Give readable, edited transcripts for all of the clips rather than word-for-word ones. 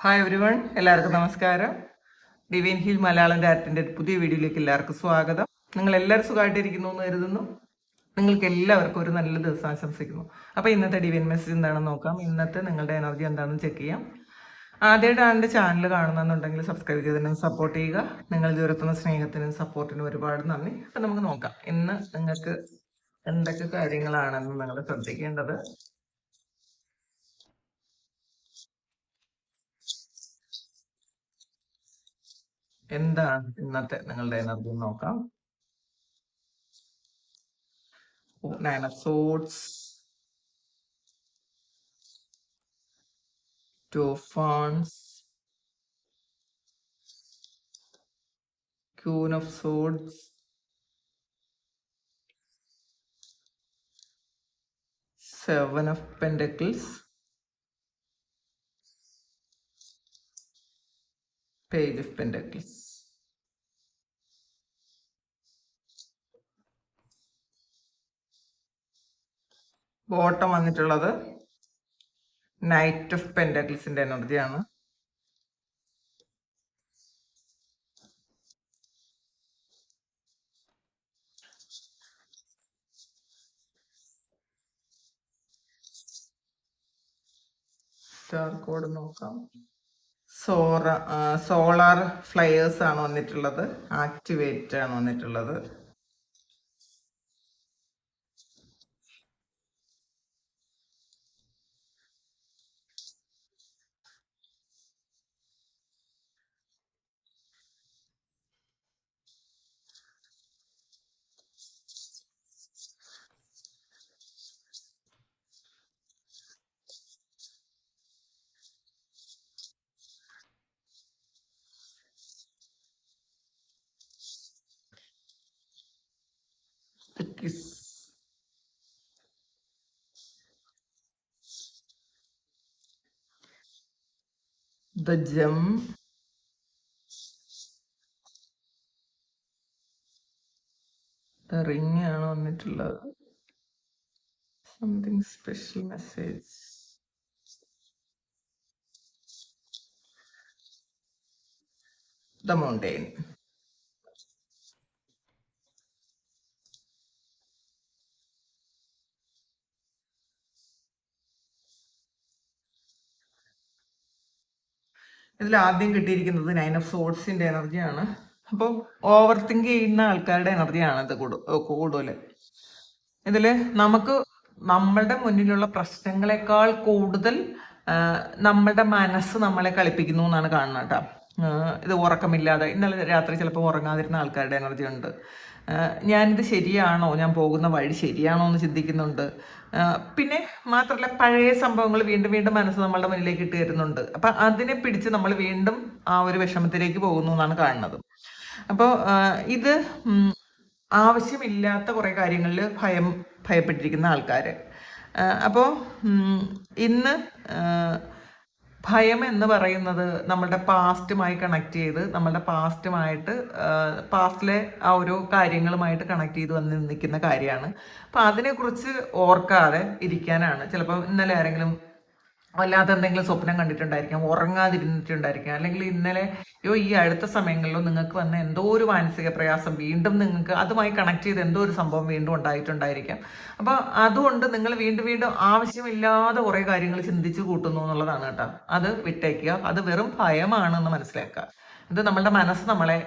Hi everyone, എല്ലാവർക്കും നമസ്കാരം. Divine heal Malayalam ഡയറക്റ്റിൻ്റെ പുതിയ വീഡിയോയിലേക്ക് എല്ലാവർക്കും സ്വാഗതം. നിങ്ങൾ എല്ലാവരും സുഖമായിട്ടിരിക്കുന്നു എന്ന് കരുതുന്നു. നിങ്ങൾക്ക് എല്ലാവർക്കും ഒരു നല്ല ദിവസം ആശംസിക്കുന്നു. അപ്പോൾ ഇന്നത്തെ ഡിവൈൻ മെസ്സേജ് എന്താണെന്ന് നോക്കാം. ഇന്നത്തെ നിങ്ങളുടെ എനർജി എന്താണെന്ന് ചെക്ക് ചെയ്യാം. ആദ്യമായിട്ടാണ് എൻ്റെ ചാനൽ കാണുന്നതെന്നുണ്ടെങ്കിൽ സബ്സ്ക്രൈബ് ചെയ്തതിനും സപ്പോർട്ട് ചെയ്യുക. നിങ്ങൾ ഇതുവരെത്തുന്ന സ്നേഹത്തിനും സപ്പോർട്ടിനും ഒരുപാട് നന്ദി. അപ്പം നമുക്ക് നോക്കാം ഇന്ന് നിങ്ങൾക്ക് എന്തൊക്കെ കാര്യങ്ങളാണെന്ന് നിങ്ങൾ ശ്രദ്ധിക്കേണ്ടത്. എന്താണ് ഇന്നത്തെ നിങ്ങളുടെ എനർജി നോക്കാം. Nine of Swords, Two of Wands, Queen of Swords, Seven of Pentacles, Page of Pentacles. Bottom വന്നിട്ടുള്ളത് നൈറ്റ് ഓഫ് പെൻഡക്കിൾസിന്റെ എനർജിയാണ്. സ്റ്റാർ കോഡ് നോക്കാം. സോളാർ ഫ്ലയേഴ്സ് ആണ് വന്നിട്ടുള്ളത്. ആക്ടിവേറ്റ് ആണ് വന്നിട്ടുള്ളത്. The gem, the ring ആണ് വന്നിട്ടുള്ളത്. Something special message. The mountain. ഇതിൽ ആദ്യം കിട്ടിയിരിക്കുന്നത് നൈൻ ഓഫ് സോഡ്സിന്റെ എനർജിയാണ്. അപ്പോൾ ഓവർ തിങ്ക് ചെയ്യുന്ന ആൾക്കാരുടെ എനർജിയാണ് ഇത് കൂടുതൽ. ഇതിൽ നമുക്ക് നമ്മളുടെ മുന്നിലുള്ള പ്രശ്നങ്ങളെക്കാൾ കൂടുതൽ നമ്മളുടെ മനസ്സ് നമ്മളെ കളിപ്പിക്കുന്നു എന്നാണ് കാണുന്നത് കേട്ടോ. ഇത് ഉറക്കമില്ലാതെ ഇന്നലെ രാത്രി ചിലപ്പോൾ ഉറങ്ങാതിരുന്ന ആൾക്കാരുടെ എനർജി ഉണ്ട്. ഞാനിത് ശരിയാണോ, ഞാൻ പോകുന്ന വഴി ശരിയാണോ എന്ന് ചിന്തിക്കുന്നുണ്ട്. പിന്നെ മാത്രമല്ല, പഴയ സംഭവങ്ങൾ വീണ്ടും വീണ്ടും മനസ്സ് നമ്മളുടെ മുന്നിലേക്ക് ഇട്ട് തരുന്നുണ്ട്. അപ്പം അതിനെ പിടിച്ച് നമ്മൾ വീണ്ടും ആ ഒരു വിഷമത്തിലേക്ക് പോകുന്നു എന്നാണ് കാണുന്നത്. അപ്പോൾ ഇത് ആവശ്യമില്ലാത്ത കുറേ കാര്യങ്ങളിൽ ഭയപ്പെട്ടിരിക്കുന്ന ആൾക്കാർ. അപ്പോൾ ഇന്ന് ഭയം എന്ന് പറയുന്നത് നമ്മളുടെ പാസ്റ്റുമായി കണക്ട് ചെയ്ത് നമ്മളുടെ പാസ്റ്റിലെ ആ ഒരു കാര്യങ്ങളുമായിട്ട് കണക്ട് ചെയ്ത് വന്ന് നിൽക്കുന്ന കാര്യമാണ്. അപ്പം അതിനെക്കുറിച്ച് ഓർക്കാതെ ഇരിക്കാനാണ്. ചിലപ്പോൾ ഇന്നലെ ആരെങ്കിലും വല്ലാത്ത എന്തെങ്കിലും സ്വപ്നം കണ്ടിട്ടുണ്ടായിരിക്കാം, ഉറങ്ങാതിരുന്നിട്ടുണ്ടായിരിക്കാം, അല്ലെങ്കിൽ ഇന്നലെ ഈ അടുത്ത സമയങ്ങളിലും നിങ്ങൾക്ക് വന്ന എന്തോ ഒരു മാനസിക പ്രയാസം വീണ്ടും നിങ്ങൾക്ക് അതുമായി കണക്ട് ചെയ്ത് എന്തോ ഒരു സംഭവം വീണ്ടും ഉണ്ടായിട്ടുണ്ടായിരിക്കാം. അപ്പോൾ അതുകൊണ്ട് നിങ്ങൾ വീണ്ടും വീണ്ടും ആവശ്യമില്ലാതെ കുറേ കാര്യങ്ങൾ ചിന്തിച്ച് കൂട്ടുന്നു എന്നുള്ളതാണ് കേട്ടോ. അത് വിട്ടേക്കുക. അത് വെറും ഭയമാണെന്ന് മനസ്സിലാക്കുക. ഇത് നമ്മളുടെ മനസ്സ് നമ്മളെ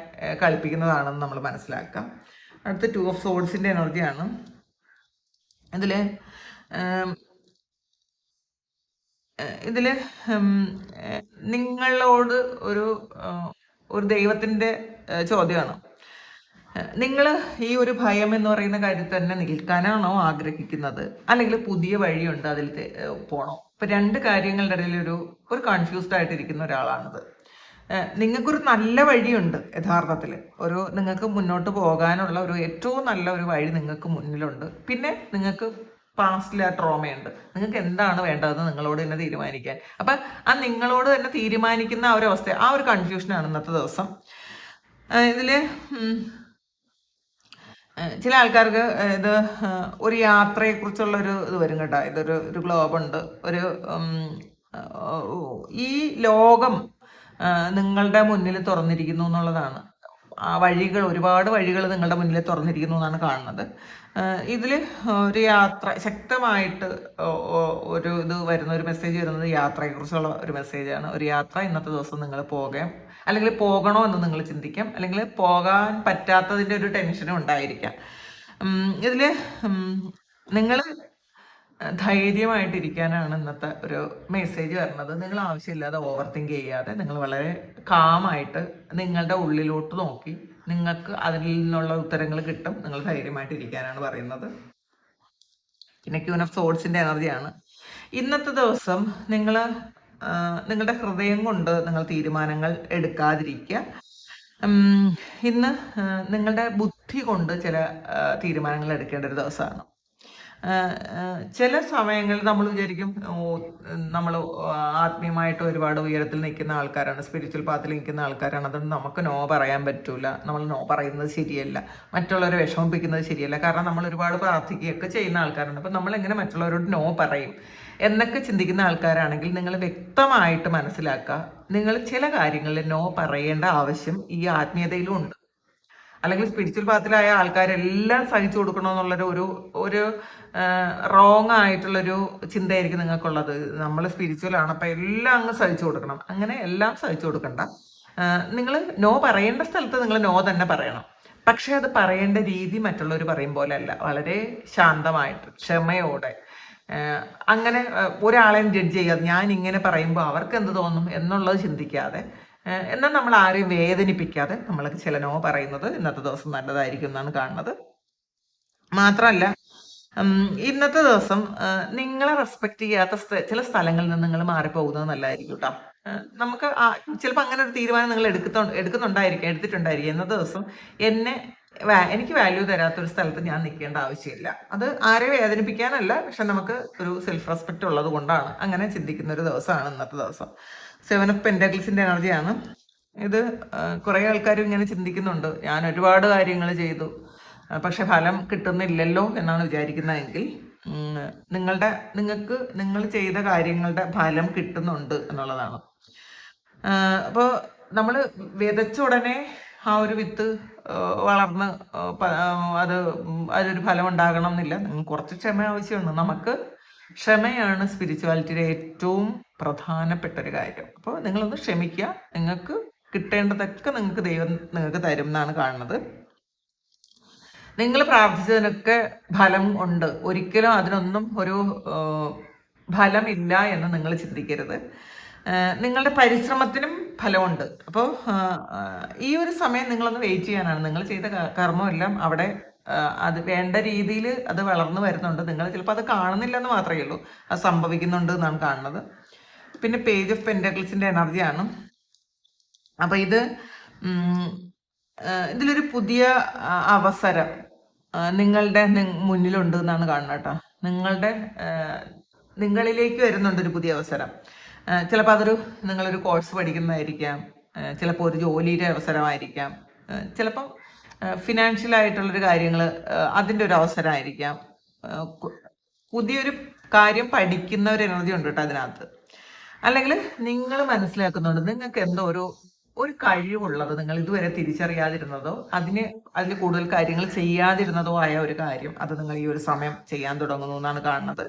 കളിപ്പിക്കുന്നതാണെന്ന് നമ്മൾ മനസ്സിലാക്കാം. അടുത്ത ടു ഓഫ് സോഡ്സിന്റെ എനർജിയാണ്. ഇതില് നിങ്ങളോട് ഒരു ദൈവത്തിന്റെ ചോദ്യമാണ്. നിങ്ങൾ ഈ ഒരു ഭയം എന്ന് പറയുന്ന കാര്യത്തിൽ തന്നെ നിൽക്കാനാണോ ആഗ്രഹിക്കുന്നത്, അല്ലെങ്കിൽ പുതിയ വഴിയുണ്ട് അതിൽ പോണോ? ഇപ്പൊ രണ്ട് കാര്യങ്ങളുടെ ഇടയിൽ ഒരു കൺഫ്യൂസ്ഡ് ആയിട്ടിരിക്കുന്ന ഒരാളാണിത്. നിങ്ങൾക്കൊരു നല്ല വഴിയുണ്ട്. യഥാർത്ഥത്തിൽ നിങ്ങൾക്ക് മുന്നോട്ട് പോകാനുള്ള ഏറ്റവും നല്ല ഒരു വഴി നിങ്ങൾക്ക് മുന്നിലുണ്ട്. പിന്നെ നിങ്ങൾക്ക് പാസ്റ്റിലെ ആ ട്രോമയുണ്ട്. നിങ്ങൾക്ക് എന്താണ് വേണ്ടതെന്ന് നിങ്ങളോട് തന്നെ തീരുമാനിക്കാൻ. അപ്പം ആ നിങ്ങളോട് തന്നെ തീരുമാനിക്കുന്ന ആ ഒരു അവസ്ഥ, ആ ഒരു കൺഫ്യൂഷനാണ് ഇന്നത്തെ ദിവസം. ഇതിൽ ചില ആൾക്കാർക്ക് ഇത് ഒരു യാത്രയെക്കുറിച്ചുള്ള ഇത് വരും കേട്ടോ. ഇതൊരു ഗ്ലോബുണ്ട്, ഒരു ഈ ലോകം നിങ്ങളുടെ മുന്നിൽ തുറന്നിരിക്കുന്നു എന്നുള്ളതാണ്. ആ വഴികൾ, ഒരുപാട് വഴികൾ നിങ്ങളുടെ മുന്നിൽ തുറന്നിരിക്കുന്നു എന്നാണ് കാണുന്നത്. ഇതിൽ ഒരു യാത്ര ശക്തമായിട്ട് ഒരു ഇത് വരുന്ന ഒരു മെസ്സേജ് വരുന്നത് യാത്രയെക്കുറിച്ചുള്ള ഒരു മെസ്സേജാണ്. ഒരു യാത്ര ഇന്നത്തെ ദിവസം നിങ്ങൾ പോകാം, അല്ലെങ്കിൽ പോകണോ എന്ന് നിങ്ങൾ ചിന്തിക്കാം, അല്ലെങ്കിൽ പോകാൻ പറ്റാത്തതിൻ്റെ ഒരു ടെൻഷനും ഉണ്ടായിരിക്കാം. ഇതിൽ നിങ്ങൾ ധൈര്യമായിട്ടിരിക്കാനാണ് ഇന്നത്തെ ഒരു മെസ്സേജ് വരുന്നത്. നിങ്ങൾ ആവശ്യമില്ലാതെ ഓവർ തിങ്ക് ചെയ്യാതെ നിങ്ങൾ വളരെ കാമായിട്ട് നിങ്ങളുടെ ഉള്ളിലോട്ട് നോക്കി നിങ്ങൾക്ക് അതിൽ നിന്നുള്ള ഉത്തരങ്ങൾ കിട്ടും. നിങ്ങൾ ധൈര്യമായിട്ടിരിക്കാനാണ് പറയുന്നത്. പിന്നെ ക്യൂൻ ഓഫ് സോഡ്സിന്റെ എനർജിയാണ്. ഇന്നത്തെ ദിവസം നിങ്ങൾ നിങ്ങളുടെ ഹൃദയം കൊണ്ട് നിങ്ങൾ തീരുമാനങ്ങൾ എടുക്കാതിരിക്കുക. ഇന്ന് നിങ്ങളുടെ ബുദ്ധി കൊണ്ട് ചില തീരുമാനങ്ങൾ എടുക്കേണ്ട ഒരു ദിവസമാണ്. ചില സമയങ്ങളിൽ നമ്മൾ വിചാരിക്കും നമ്മൾ ആത്മീയമായിട്ട് ഒരുപാട് ഉയരത്തിൽ നിൽക്കുന്ന ആൾക്കാരാണ്, സ്പിരിച്വൽ പാത്തിൽ നിൽക്കുന്ന ആൾക്കാരാണ്, അതുകൊണ്ട് നമുക്ക് നോ പറയാൻ പറ്റൂല, നമ്മൾ നോ പറയുന്നത് ശരിയല്ല, മറ്റുള്ളവരെ വിഷമിപ്പിക്കുന്നത് ശരിയല്ല, കാരണം നമ്മൾ ഒരുപാട് പ്രാർത്ഥിക്കുകയൊക്കെ ചെയ്യുന്ന ആൾക്കാരാണ്. അപ്പം നമ്മൾ എങ്ങനെ മറ്റുള്ളവരോട് നോ പറയും എന്നൊക്കെ ചിന്തിക്കുന്ന ആൾക്കാരാണെങ്കിൽ നിങ്ങൾ വ്യക്തമായിട്ട് മനസ്സിലാക്കുക, നിങ്ങൾ ചില കാര്യങ്ങളിൽ നോ പറയേണ്ട ആവശ്യം ഈ ആത്മീയതയിലും ഉണ്ട്. അല്ലെങ്കിൽ സ്പിരിച്വൽ പാത്തിലായ ആൾക്കാരെല്ലാം സഹിച്ചു കൊടുക്കണമെന്നുള്ളൊരു ഒരു ഒരു റോങ് ആയിട്ടുള്ളൊരു ചിന്തയായിരിക്കും നിങ്ങൾക്കുള്ളത്. നമ്മൾ സ്പിരിച്വൽ ആണ്, അപ്പം എല്ലാം അങ്ങ് സഹിച്ചു കൊടുക്കണം. അങ്ങനെ എല്ലാം സഹിച്ചു കൊടുക്കണ്ട. നിങ്ങൾ നോ പറയേണ്ട സ്ഥലത്ത് നിങ്ങൾ നോ തന്നെ പറയണം. പക്ഷെ അത് പറയേണ്ട രീതി മറ്റുള്ളവർ പറയും പോലെ അല്ല, വളരെ ശാന്തമായിട്ട് ക്ഷമയോടെ. അങ്ങനെ ഒരാളെയും ജഡ്ജ് ചെയ്യാതെ ഞാൻ ഇങ്ങനെ പറയുമ്പോൾ അവർക്ക് എന്ത് തോന്നും എന്നുള്ളത് ചിന്തിക്കാതെ, എന്നാൽ നമ്മൾ ആരെയും വേദനിപ്പിക്കാതെ നമ്മൾ ചില നോ പറയുന്നത് ഇന്നത്തെ ദിവസം നല്ലതായിരിക്കും എന്നാണ് കാണുന്നത്. മാത്രമല്ല, ഇന്നത്തെ ദിവസം നിങ്ങളെ റെസ്പെക്ട് ചെയ്യാത്ത ചില സ്ഥലങ്ങളിൽ നിന്ന് നിങ്ങൾ മാറിപ്പോകുന്നത് നല്ലതായിരിക്കും കേട്ടോ. നമുക്ക് ചിലപ്പോൾ അങ്ങനെ ഒരു തീരുമാനം നിങ്ങൾ എടുത്തിട്ടുണ്ടായിരിക്കും. ഇന്നത്തെ ദിവസം എനിക്ക് വാല്യൂ തരാത്തൊരു സ്ഥലത്ത് ഞാൻ നിൽക്കേണ്ട ആവശ്യമില്ല. അത് ആരെയും വേദനിപ്പിക്കാനല്ല, പക്ഷെ നമുക്ക് ഒരു സെൽഫ് റെസ്പെക്റ്റ് ഉള്ളത് കൊണ്ടാണ് അങ്ങനെ ചിന്തിക്കുന്ന ഒരു ദിവസമാണ് ഇന്നത്തെ ദിവസം. 7 ഓഫ് പെന്റക്കിൾസിന്റെ എനർജിയാണ് ഇത്. കുറേ ആൾക്കാരും ഇങ്ങനെ ചിന്തിക്കുന്നുണ്ട്, ഞാൻ ഒരുപാട് കാര്യങ്ങൾ ചെയ്തു പക്ഷെ ഫലം കിട്ടുന്നില്ലല്ലോ എന്നാണ് വിചാരിക്കുന്നതെങ്കിൽ, നിങ്ങൾക്ക് നിങ്ങൾ ചെയ്ത കാര്യങ്ങളുടെ ഫലം കിട്ടുന്നുണ്ട് എന്നുള്ളതാണ്. അപ്പോൾ നമ്മൾ വിതച്ച ഉടനെ ആ ഒരു വിത്ത് വളർന്ന് അതൊരു ഫലം ഉണ്ടാകണം എന്നില്ല. കുറച്ച് ക്ഷമ ആവശ്യമാണ്. നമുക്ക് ക്ഷമയാണ് സ്പിരിച്വാലിറ്റിയുടെ ഏറ്റവും പ്രധാനപ്പെട്ട ഒരു കാര്യം. അപ്പോൾ നിങ്ങളൊന്ന് ക്ഷമിക്കുക, നിങ്ങൾക്ക് കിട്ടേണ്ടതൊക്കെ ദൈവം നിങ്ങൾക്ക് തരും എന്നാണ് കാണുന്നത്. നിങ്ങൾ പ്രാർത്ഥിച്ചതിനൊക്കെ ഫലം ഉണ്ട്, ഒരിക്കലും അതിനൊന്നും ഒരു ഫലമില്ല എന്ന് നിങ്ങൾ ചിന്തിക്കരുത്. നിങ്ങളുടെ പരിശ്രമത്തിനും ഫലമുണ്ട്. അപ്പോൾ ഈ ഒരു സമയം നിങ്ങളൊന്ന് വെയിറ്റ് ചെയ്യാനാണ്. നിങ്ങൾ ചെയ്ത കർമ്മമെല്ലാം അവിടെ അത് വേണ്ട രീതിയിൽ അത് വളർന്നു വരുന്നുണ്ട്. നിങ്ങൾ ചിലപ്പോൾ അത് കാണുന്നില്ലെന്ന് മാത്രമേ ഉള്ളൂ, അത് സംഭവിക്കുന്നുണ്ട് എന്നാണ് കാണുന്നത്. പിന്നെ പേജ് ഓഫ് പെന്റക്കിൾസിന്റെ എനർജിയാണ്. അപ്പൊ ഇതിലൊരു പുതിയ അവസരം നിങ്ങളുടെ മുന്നിലുണ്ട് എന്നാണ് കാണുന്നത് കേട്ടോ. നിങ്ങളിലേക്ക് വരുന്നുണ്ട് ഒരു പുതിയ അവസരം. ചിലപ്പോൾ നിങ്ങളൊരു കോഴ്സ് പഠിക്കുന്നതായിരിക്കാം, ചിലപ്പോൾ ഒരു ജോലിയുടെ അവസരമായിരിക്കാം, ചിലപ്പം ഫിനാൻഷ്യലായിട്ടുള്ളൊരു കാര്യങ്ങൾ അതിൻ്റെ ഒരു അവസരമായിരിക്കാം. പുതിയൊരു കാര്യം പഠിക്കുന്ന ഒരു എനർജി ഉണ്ട് കേട്ടോ അതിനകത്ത്. അല്ലെങ്കിൽ നിങ്ങൾ മനസ്സിലാക്കുന്നുണ്ട് നിങ്ങൾക്ക് എന്തോ ഒരു കഴിവുള്ളത് നിങ്ങൾ ഇതുവരെ തിരിച്ചറിയാതിരുന്നതോ അതിൽ കൂടുതൽ കാര്യങ്ങൾ ചെയ്യാതിരുന്നതോ ആയ ഒരു കാര്യം അത് നിങ്ങൾ ഈ ഒരു സമയം ചെയ്യാൻ തുടങ്ങുന്നു എന്നാണ് കാണുന്നത്.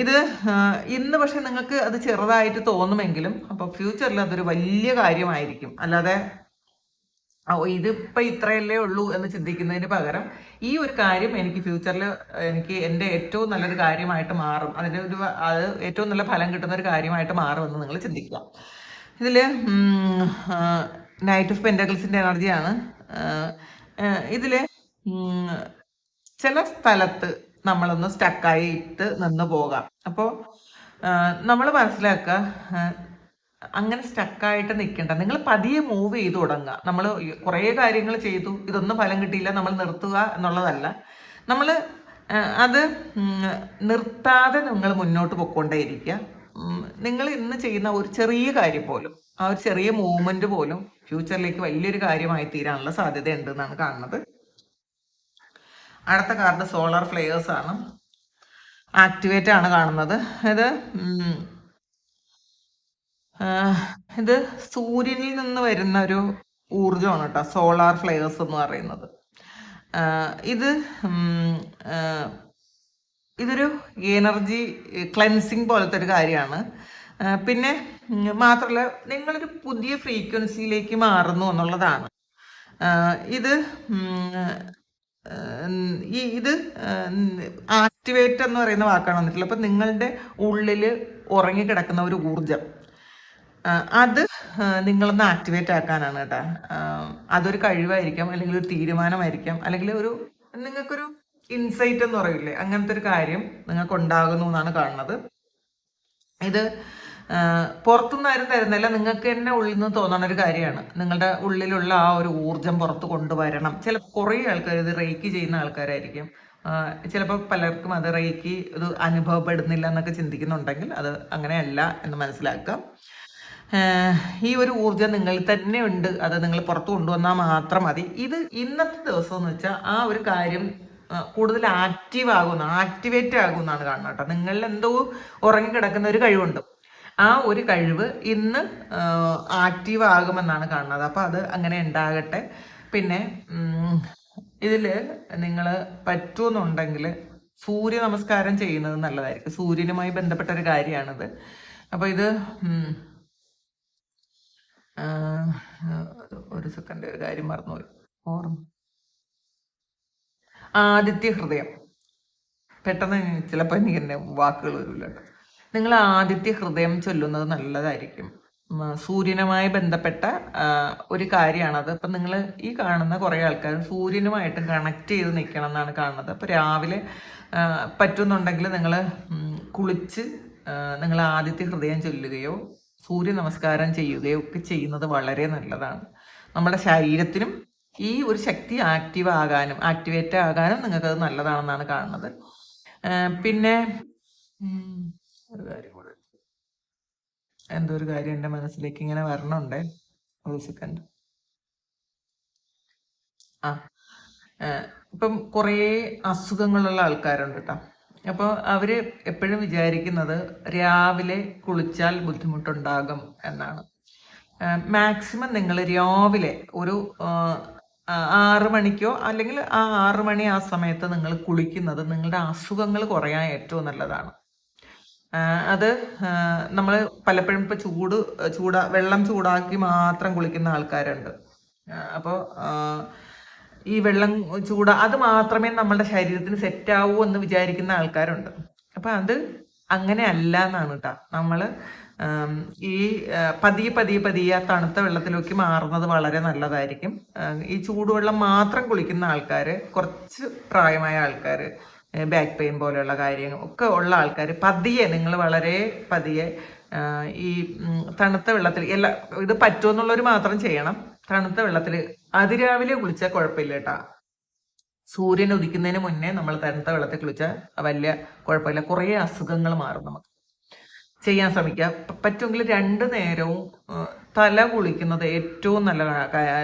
ഇത് ഇന്ന് പക്ഷെ നിങ്ങൾക്ക് അത് ചെറുതായിട്ട് തോന്നുമെങ്കിലും അപ്പോൾ ഫ്യൂച്ചറിൽ അതൊരു വലിയ കാര്യമായിരിക്കും. അല്ലാതെ ഇതിപ്പോൾ ഇത്രയല്ലേ ഉള്ളൂ എന്ന് ചിന്തിക്കുന്നതിന് പകരം ഈ ഒരു കാര്യം എനിക്ക് ഫ്യൂച്ചറിൽ എൻ്റെ ഏറ്റവും നല്ലൊരു കാര്യമായിട്ട് മാറും, അത് ഏറ്റവും നല്ല ഫലം കിട്ടുന്ന ഒരു കാര്യമായിട്ട് മാറുമെന്ന് നിങ്ങൾ ചിന്തിക്കുക. ഇതിൽ നൈറ്റ് ഓഫ് പെന്റക്കിൾസിന്റെ എനർജിയാണ്. ഇതിൽ ചില സ്ഥലത്ത് നമ്മളൊന്ന് സ്റ്റക്കായിട്ട് നിന്ന് പോകാം. അപ്പോൾ നമ്മൾ മനസ്സിലാക്കുക, അങ്ങനെ സ്റ്റക്കായിട്ട് നിൽക്കേണ്ട, നിങ്ങൾ പതിയെ മൂവ് ചെയ്ത് തുടങ്ങുക. നമ്മൾ കുറേ കാര്യങ്ങൾ ചെയ്തു, ഇതൊന്നും ഫലം കിട്ടിയില്ല, നമ്മൾ നിർത്തുക എന്നുള്ളതല്ല. നമ്മൾ അത് നിർത്താതെ നിങ്ങൾ മുന്നോട്ട് പൊയ്ക്കൊണ്ടേയിരിക്കുക. നിങ്ങൾ ഇന്ന് ചെയ്യുന്ന ഒരു ചെറിയ കാര്യം പോലും, ആ ഒരു ചെറിയ മൂവ്മെന്റ് പോലും ഫ്യൂച്ചറിലേക്ക് വലിയൊരു കാര്യമായി തീരാനുള്ള സാധ്യത ഉണ്ട് എന്നാണ് കാണുന്നത്. അടുത്ത കാർഡ് സോളാർ ഫ്ലെയേഴ്സ് ആണ്. ആക്ടിവേറ്റ് ആണ് കാണുന്നത്. ഇത് ഇത് സൂര്യനിൽ നിന്ന് വരുന്ന ഒരു ഊർജ്ജമാണ് കേട്ടോ, സോളാർ ഫ്ലെയർസ് എന്ന് പറയുന്നത്. ഇത് ഉം, ആ, ഇതൊരു എനർജി ക്ലെൻസിങ് പോലത്തെ ഒരു കാര്യമാണ്. പിന്നെ മാത്രമല്ല, നിങ്ങളൊരു പുതിയ ഫ്രീക്വൻസിയിലേക്ക് മാറുന്നു എന്നുള്ളതാണ്. ഇത് ഇത് ആക്ടിവേറ്റ് എന്ന് പറയുന്ന വാക്കാണ് വന്നിട്ടുള്ളത്. അപ്പം നിങ്ങളുടെ ഉള്ളിൽ ഉറങ്ങിക്കിടക്കുന്ന ഒരു ഊർജം, അത് നിങ്ങളൊന്ന് ആക്ടിവേറ്റ് ആക്കാനാണ് കേട്ടോ. അതൊരു കഴിവായിരിക്കാം, അല്ലെങ്കിൽ ഒരു തീരുമാനമായിരിക്കാം, അല്ലെങ്കിൽ നിങ്ങൾക്കൊരു ഇൻസൈറ്റ് എന്ന് പറയില്ലേ, അങ്ങനത്തെ ഒരു കാര്യം നിങ്ങൾക്ക് ഉണ്ടാകുന്നു എന്നാണ് കാണുന്നത്. ഇത് പുറത്തുനിന്ന് ആരും തരുന്നില്ല, നിങ്ങൾക്ക് തന്നെ ഉള്ളിൽ നിന്ന് തോന്നുന്ന ഒരു കാര്യമാണ്. നിങ്ങളുടെ ഉള്ളിലുള്ള ആ ഒരു ഊർജം പുറത്ത് കൊണ്ടുവരണം. കുറേ ആൾക്കാർ ഇത് റേക്കി ചെയ്യുന്ന ആൾക്കാരായിരിക്കും. ചിലപ്പോൾ പലർക്കും അത് റേക്കി ഇത് അനുഭവപ്പെടുന്നില്ല എന്നൊക്കെ ചിന്തിക്കുന്നുണ്ടെങ്കിൽ അത് അങ്ങനെയല്ല എന്ന് മനസ്സിലാക്കാം. ഈ ഒരു ഊർജം നിങ്ങളിൽ തന്നെ ഉണ്ട്, അത് നിങ്ങൾ പുറത്ത് കൊണ്ടുവന്നാൽ മാത്രം മതി. ഇത് ഇന്നത്തെ ദിവസം എന്ന് വെച്ചാൽ ആ ഒരു കാര്യം കൂടുതൽ ആക്ടിവേറ്റ് ആകുമെന്നാണ് കാണുന്നത് കേട്ടോ. നിങ്ങളിൽ എന്തോ ഉറങ്ങിക്കിടക്കുന്ന ഒരു കഴിവുണ്ട്, ആ ഒരു കഴിവ് ഇന്ന് ആക്റ്റീവ് ആകുമെന്നാണ് കാണുന്നത്. അപ്പോൾ അത് അങ്ങനെ ഉണ്ടാകട്ടെ. പിന്നെ ഇതിൽ നിങ്ങൾ പറ്റുമെന്നുണ്ടെങ്കിൽ സൂര്യ നമസ്കാരം ചെയ്യുന്നത് നല്ലതായിരിക്കും. സൂര്യനുമായി ബന്ധപ്പെട്ട ഒരു കാര്യമാണിത്. അപ്പോൾ ഇത് ഒരു സെക്കൻഡ്, ഒരു കാര്യം മറന്നുപോയി. ആദിത്യ ഹൃദയം, പെട്ടെന്ന് ചിലപ്പോൾ എനിക്ക് എൻ്റെ വാക്കുകൾ വരില്ല. നിങ്ങൾ ആദിത്യ ഹൃദയം ചൊല്ലുന്നത് നല്ലതായിരിക്കും. സൂര്യനുമായി ബന്ധപ്പെട്ട ഒരു കാര്യമാണത്. അപ്പം നിങ്ങൾ ഈ കാണുന്ന കുറേ ആൾക്കാർ സൂര്യനുമായിട്ട് കണക്ട് ചെയ്ത് നിൽക്കണം എന്നാണ് കാണുന്നത്. അപ്പോൾ രാവിലെ പറ്റുന്നുണ്ടെങ്കിൽ നിങ്ങൾ കുളിച്ച് നിങ്ങൾ ആദിത്യ ഹൃദയം ചൊല്ലുകയോ സൂര്യ നമസ്കാരം ചെയ്യുകയോ ഒക്കെ ചെയ്യുന്നത് വളരെ നല്ലതാണ്. നമ്മുടെ ശരീരത്തിനും ഈ ഒരു ശക്തി ആക്ടിവേറ്റ് ആകാനും നിങ്ങൾക്കത് നല്ലതാണെന്നാണ് കാണുന്നത്. പിന്നെ ഒരു കാര്യം കൂടെ, എന്തോ ഒരു കാര്യം എൻ്റെ മനസ്സിലേക്ക് ഇങ്ങനെ വരണുണ്ടേ, ഒരു സെക്കൻഡ്. ഇപ്പം കുറേ അസുഖങ്ങളുള്ള ആൾക്കാരുണ്ട് കേട്ടോ. അപ്പോൾ അവർ എപ്പോഴും വിചാരിക്കുന്നത് രാവിലെ കുളിച്ചാൽ ബുദ്ധിമുട്ടുണ്ടാകും എന്നാണ്. മാക്സിമം നിങ്ങൾ രാവിലെ ഒരു 6 മണിക്കോ അല്ലെങ്കിൽ ആ 6 മണി ആ സമയത്ത് നിങ്ങൾ കുളിക്കുന്നത് നിങ്ങളുടെ അസുഖങ്ങൾ കുറയാൻ ഏറ്റവും നല്ലതാണ്. അത് നമ്മൾ പലപ്പോഴും ഇപ്പോൾ വെള്ളം ചൂടാക്കി മാത്രം കുളിക്കുന്ന ആൾക്കാരുണ്ട്. അപ്പോൾ ഈ വെള്ളം അത് മാത്രമേ നമ്മളുടെ ശരീരത്തിന് സെറ്റാവൂ എന്ന് വിചാരിക്കുന്ന ആൾക്കാരുണ്ട്. അപ്പം അത് അങ്ങനെ അല്ല എന്നാണ് കേട്ടോ. നമ്മൾ ഈ പതിയെ തണുത്ത വെള്ളത്തിലേക്ക് മാറുന്നത് വളരെ നല്ലതായിരിക്കും. ഈ ചൂടുവെള്ളം മാത്രം കുളിക്കുന്ന ആൾക്കാർ, കുറച്ച് പ്രായമായ ആൾക്കാർ, ബാക്ക് പെയിൻ പോലെയുള്ള കാര്യങ്ങൾ ഒക്കെ ഉള്ള ആൾക്കാർ നിങ്ങൾ വളരെ പതിയെ ഈ തണുത്ത വെള്ളത്തിൽ ഇത് പറ്റുമെന്നുള്ളവർ മാത്രം ചെയ്യണം. തണുത്ത വെള്ളത്തിൽ അതിരാവിലെ കുളിച്ചാൽ കുഴപ്പമില്ല കേട്ടാ. സൂര്യൻ ഉദിക്കുന്നതിന് മുന്നേ നമ്മൾ തണുത്ത വെള്ളത്തിൽ കുളിച്ചാൽ വലിയ കുഴപ്പമില്ല, കുറേ അസുഖങ്ങൾ മാറും. നമുക്ക് ചെയ്യാൻ ശ്രമിക്കുക. പറ്റുമെങ്കിൽ 2 നേരവും തല കുളിക്കുന്നത് ഏറ്റവും നല്ല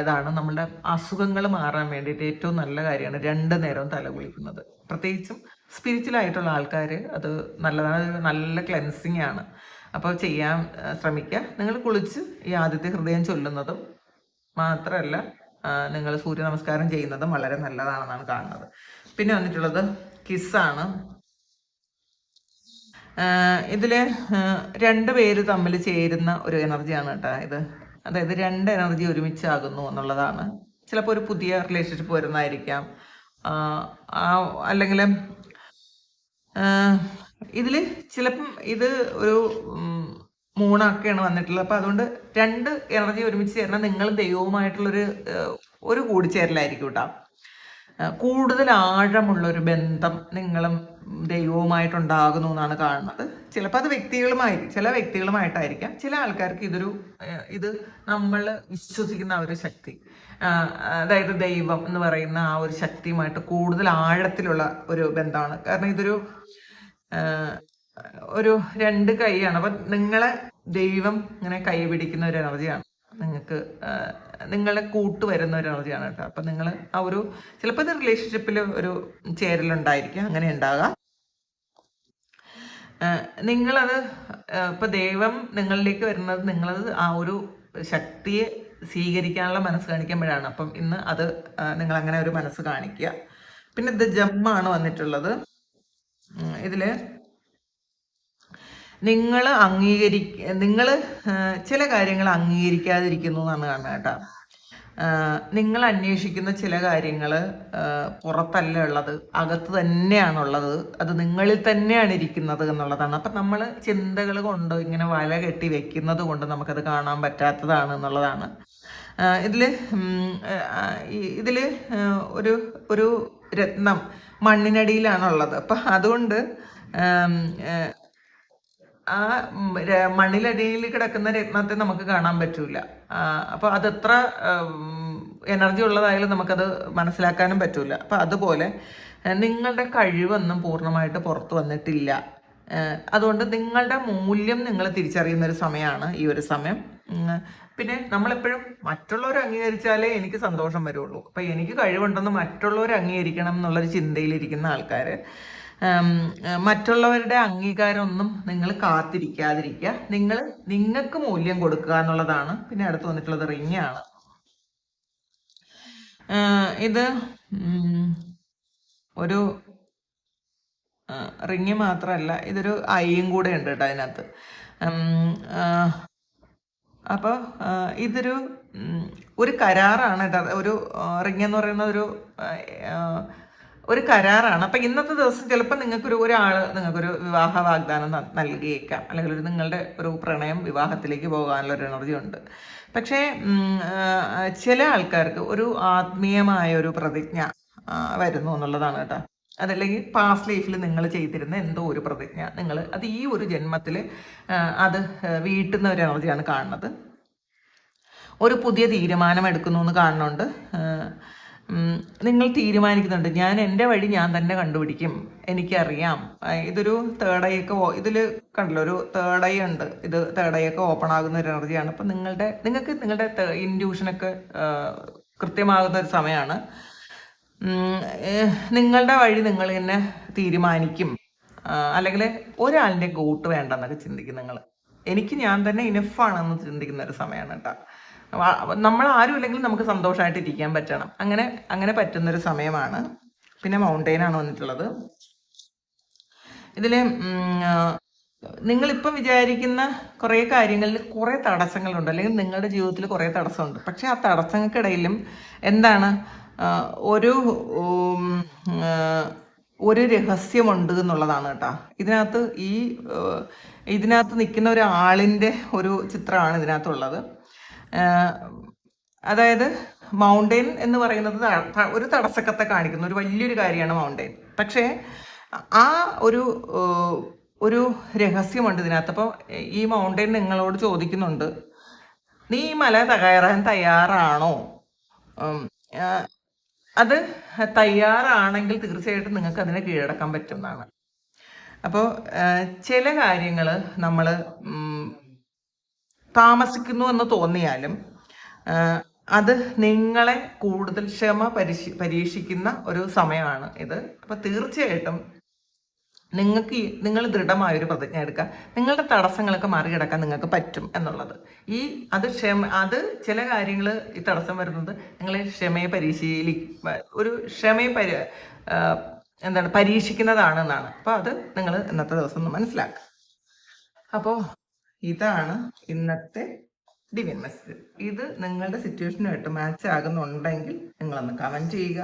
ഇതാണ്. നമ്മളുടെ അസുഖങ്ങൾ മാറാൻ വേണ്ടിയിട്ട് ഏറ്റവും നല്ല കാര്യമാണ് 2 നേരവും തല കുളിക്കുന്നത്. പ്രത്യേകിച്ചും സ്പിരിച്വൽ ആയിട്ടുള്ള ആൾക്കാർ അത് നല്ലതാണ്, നല്ല ക്ലെൻസിങ് ആണ്. അപ്പോൾ ചെയ്യാൻ ശ്രമിക്കുക. നിങ്ങൾ കുളിച്ച് ഈ ആദിത്യ ഹൃദയം ചൊല്ലുന്നതും മാത്രമല്ല നിങ്ങൾ സൂര്യ നമസ്കാരം ചെയ്യുന്നതും വളരെ നല്ലതാണെന്നാണ് കാണുന്നത്. പിന്നെ വന്നിട്ടുള്ളത് കിസ്സാണ്. ഇതിൽ 2 പേര് തമ്മിൽ ചേരുന്ന ഒരു എനർജിയാണ് കേട്ടോ ഇത്. അതായത് 2 എനർജി ഒരുമിച്ചാകുന്നു എന്നുള്ളതാണ്. ചിലപ്പോൾ ഒരു പുതിയ റിലേഷൻഷിപ്പ് വരുന്നതായിരിക്കാം, അല്ലെങ്കിൽ ഇതിൽ ചിലപ്പം ഇത് ഒരു മൂണൊക്കെയാണ് വന്നിട്ടുള്ളത്. അപ്പം അതുകൊണ്ട് 2 എനർജി ഒരുമിച്ച് ചേർന്നാൽ നിങ്ങൾ ദൈവവുമായിട്ടുള്ളൊരു കൂടിച്ചേരലായിരിക്കും കേട്ടോ. കൂടുതൽ ആഴമുള്ളൊരു ബന്ധം നിങ്ങളും ദൈവവുമായിട്ടുണ്ടാകുന്നു എന്നാണ് കാണുന്നത്. ചിലപ്പോൾ അത് ചില വ്യക്തികളുമായിട്ടായിരിക്കാം. ചില ആൾക്കാർക്ക് ഇത് നമ്മൾ വിശ്വസിക്കുന്ന ഒരു ശക്തി, അതായത് ദൈവം എന്ന് പറയുന്ന ആ ഒരു ശക്തിയുമായിട്ട് കൂടുതൽ ആഴത്തിലുള്ള ഒരു ബന്ധമാണ്. കാരണം ഒരു 2 കൈയാണ്. അപ്പം നിങ്ങളെ ദൈവം ഇങ്ങനെ കൈ പിടിക്കുന്ന ഒരു എനർജിയാണ്. നിങ്ങളെ കൂട്ടുവരുന്ന ഒരു എനർജിയാണ് കേട്ടോ. അപ്പം നിങ്ങൾ ചിലപ്പോൾ ഇത് റിലേഷൻഷിപ്പിൽ ഒരു ചേരലുണ്ടായിരിക്കും, അങ്ങനെ ഉണ്ടാകാം. നിങ്ങളത് ഇപ്പൊ ദൈവം നിങ്ങളിലേക്ക് വരുന്നത് നിങ്ങളത് ആ ഒരു ശക്തിയെ സ്വീകരിക്കാനുള്ള മനസ്സ് കാണിക്കുമ്പോഴാണ്. അപ്പം ഇന്ന് അത് നിങ്ങൾ അങ്ങനെ ഒരു മനസ്സ് കാണിക്കുക. പിന്നെ ഇത് ജമ്മാണ് വന്നിട്ടുള്ളത്. ഇതില് നിങ്ങൾ ചില കാര്യങ്ങൾ അംഗീകരിക്കാതിരിക്കുന്നു എന്നാണ് കാണുന്നത് കേട്ടോ. നിങ്ങൾ അന്വേഷിക്കുന്ന ചില കാര്യങ്ങൾ പുറത്തല്ല ഉള്ളത്, അകത്ത് തന്നെയാണുള്ളത്. അത് നിങ്ങളിൽ തന്നെയാണ് ഇരിക്കുന്നത് എന്നുള്ളതാണ്. അപ്പം നമ്മൾ ചിന്തകൾ കൊണ്ട് ഇങ്ങനെ വല കെട്ടി വെക്കുന്നത് കൊണ്ട് നമുക്കത് കാണാൻ പറ്റാത്തതാണ് എന്നുള്ളതാണ്. ഇതിൽ ഒരു ഒരു രത്നം മണ്ണിനടിയിലാണുള്ളത്. അപ്പം അതുകൊണ്ട് ആ മണ്ണിലടിയിൽ കിടക്കുന്ന രത്നത്തെ നമുക്ക് കാണാൻ പറ്റൂല. അപ്പൊ അതെത്ര എനർജി ഉള്ളതായാലും നമുക്കത് മനസ്സിലാക്കാനും പറ്റൂല. അപ്പൊ അതുപോലെ നിങ്ങളുടെ കഴിവൊന്നും പൂർണ്ണമായിട്ട് പുറത്തു വന്നിട്ടില്ല. അതുകൊണ്ട് നിങ്ങളുടെ മൂല്യം നിങ്ങൾ തിരിച്ചറിയുന്ന ഒരു സമയമാണ് ഈ ഒരു സമയം. പിന്നെ നമ്മളെപ്പോഴും മറ്റുള്ളവർ അംഗീകരിച്ചാലേ എനിക്ക് സന്തോഷം വരുള്ളൂ. അപ്പൊ എനിക്ക് കഴിവുണ്ടെന്ന് മറ്റുള്ളവർ അംഗീകരിക്കണം എന്നുള്ളൊരു ചിന്തയിലിരിക്കുന്ന ആൾക്കാർ മറ്റുള്ളവരുടെ അംഗീകാരമൊന്നും നിങ്ങൾ കാത്തിരിക്കാതിരിക്കുക. നിങ്ങൾക്ക് മൂല്യം കൊടുക്കുക എന്നുള്ളതാണ്. പിന്നെ അടുത്ത് വന്നിട്ടുള്ളത് റിങ്ങാണ്. ഇത് ഒരു റിങ് മാത്രമല്ല, ഇതൊരു ഐയും കൂടെ ഉണ്ട് കേട്ടോ അതിനകത്ത്. അപ്പോൾ ഇതൊരു ഒരു കരാറാണ് കേട്ടോ. ഒരു റിങ് എന്ന് പറയുന്ന ഒരു കരാറാണ്. അപ്പം ഇന്നത്തെ ദിവസം ചിലപ്പോൾ നിങ്ങൾക്കൊരു വിവാഹ വാഗ്ദാനം നൽകിയേക്കാം, അല്ലെങ്കിൽ നിങ്ങളുടെ ഒരു പ്രണയം വിവാഹത്തിലേക്ക് പോകാനുള്ള ഒരു എനർജി ഉണ്ട്. പക്ഷേ ചില ആൾക്കാർക്ക് ഒരു ആത്മീയമായ ഒരു പ്രതിജ്ഞ വരുന്നു എന്നുള്ളതാണ് കേട്ടോ. അതല്ലെങ്കിൽ പാസ്റ്റ് ലൈഫിൽ നിങ്ങൾ ചെയ്തിരുന്ന എന്തോ ഒരു പ്രതിജ്ഞ അത് ഈ ഒരു ജന്മത്തിൽ അത് വീട്ടുന്ന ഒരു എനർജിയാണ് കാണുന്നത്. ഒരു പുതിയ തീരുമാനം എടുക്കുന്നു എന്ന് കാണുന്നുണ്ട്. നിങ്ങൾ തീരുമാനിക്കുന്നുണ്ട്, ഞാൻ എൻ്റെ വഴി ഞാൻ തന്നെ കണ്ടുപിടിക്കും, എനിക്കറിയാം. ഇതൊരു തേർഡൈയൊക്കെ ഇതിൽ കണ്ടല്ലോ, ഒരു തേർഡൈ ഉണ്ട്. ഇത് തേർഡൈയൊക്കെ ഓപ്പൺ ആകുന്ന ഒരു എനർജിയാണ്. അപ്പം നിങ്ങൾക്ക് നിങ്ങളുടെ ഇൻഡ്യൂഷനൊക്കെ കൃത്യമാകുന്ന ഒരു സമയമാണ്. നിങ്ങളുടെ വഴി നിങ്ങൾ തന്നെ തീരുമാനിക്കും. അല്ലെങ്കിൽ ഒരാളിൻ്റെ കൂട്ട് വേണ്ടെന്നൊക്കെ ചിന്തിക്കും നിങ്ങൾ. എനിക്ക് ഞാൻ തന്നെ ഇനഫാണെന്ന് ചിന്തിക്കുന്ന ഒരു സമയമാണ് കേട്ടോ. നമ്മൾ ആരും ഇല്ലെങ്കിൽ നമുക്ക് സന്തോഷമായിട്ട് ഇരിക്കാൻ പറ്റണം. അങ്ങനെ പറ്റുന്നൊരു സമയമാണ്. പിന്നെ മൗണ്ടെയിനാണ് വന്നിട്ടുള്ളത്. ഇതിൽ നിങ്ങളിപ്പം വിചാരിക്കുന്ന കുറേ കാര്യങ്ങളിൽ കുറേ തടസ്സങ്ങളുണ്ട്, അല്ലെങ്കിൽ നിങ്ങളുടെ ജീവിതത്തിൽ കുറേ തടസ്സമുണ്ട്. പക്ഷെ ആ തടസ്സങ്ങൾക്കിടയിലും എന്താണ് ഒരു രഹസ്യമുണ്ട് എന്നുള്ളതാണ് കേട്ടോ. ഇതിനകത്ത് നിൽക്കുന്ന ഒരാളിൻ്റെ ഒരു ചിത്രമാണ് ഇതിനകത്തുള്ളത്. അതായത് മൗണ്ടെയിൻ എന്ന് പറയുന്നത് ഒരു തടസ്സക്കത്തെ കാണിക്കുന്ന ഒരു വലിയൊരു കാര്യമാണ് മൗണ്ടെയിൻ. പക്ഷേ ആ ഒരു രഹസ്യമുണ്ട് ഇതിനകത്ത്. അപ്പോൾ ഈ മൗണ്ടെയിൻ നിങ്ങളോട് ചോദിക്കുന്നുണ്ട്, നീ ഈ മല കയറാൻ തയ്യാറാണോ? അത് തയ്യാറാണെങ്കിൽ തീർച്ചയായിട്ടും നിങ്ങൾക്ക് അതിനെ കീഴടക്കാൻ പറ്റുന്നതാണ്. അപ്പോൾ ചില കാര്യങ്ങൾ നമ്മൾ താമസിക്കുന്നു എന്ന് തോന്നിയാലും അത് നിങ്ങളെ കൂടുതൽ ക്ഷമ പരീക്ഷിക്കുന്ന ഒരു സമയമാണ് ഇത്. അപ്പോൾ തീർച്ചയായിട്ടും നിങ്ങൾ ദൃഢമായൊരു പ്രതിജ്ഞ എടുക്കുക. നിങ്ങളുടെ തടസ്സങ്ങളൊക്കെ മറികടക്കാൻ നിങ്ങൾക്ക് പറ്റും എന്നുള്ളത്. അത് ചില കാര്യങ്ങൾ ഈ തടസ്സം വരുന്നത് നിങ്ങളെ പരീക്ഷിക്കുന്നതാണ് എന്നാണ്. അപ്പോൾ അത് നിങ്ങൾ ഇന്നത്തെ ദിവസം ഒന്ന് മനസ്സിലാക്കുക. അപ്പോൾ ഇതാണ് ഇന്നത്തെ ഡിവൈൻ മെസ്സേജ്. ഇത് നിങ്ങളുടെ സിറ്റുവേഷനുമായിട്ട് മാച്ച് ആകുന്നുണ്ടെങ്കിൽ നിങ്ങളൊന്ന് കമൻറ്റ് ചെയ്യുക.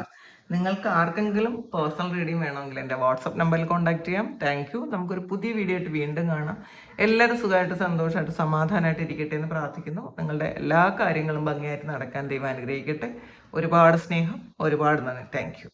നിങ്ങൾക്ക് ആർക്കെങ്കിലും പേഴ്സണൽ റീഡിംഗ് വേണമെങ്കിൽ എൻ്റെ വാട്സപ്പ് നമ്പറിൽ കോൺടാക്ട് ചെയ്യാം. Thank you. നമുക്കൊരു പുതിയ വീഡിയോ ആയിട്ട് വീണ്ടും കാണാം. എല്ലാവരും സുഖമായിട്ട് സന്തോഷമായിട്ട് സമാധാനമായിട്ട് ഇരിക്കട്ടെ എന്ന് പ്രാർത്ഥിക്കുന്നു. നിങ്ങളുടെ എല്ലാ കാര്യങ്ങളും ഭംഗിയായിട്ട് നടക്കാൻ ദൈവം അനുഗ്രഹിക്കട്ടെ. ഒരുപാട് സ്നേഹം, ഒരുപാട് നന്ദി. Thank you.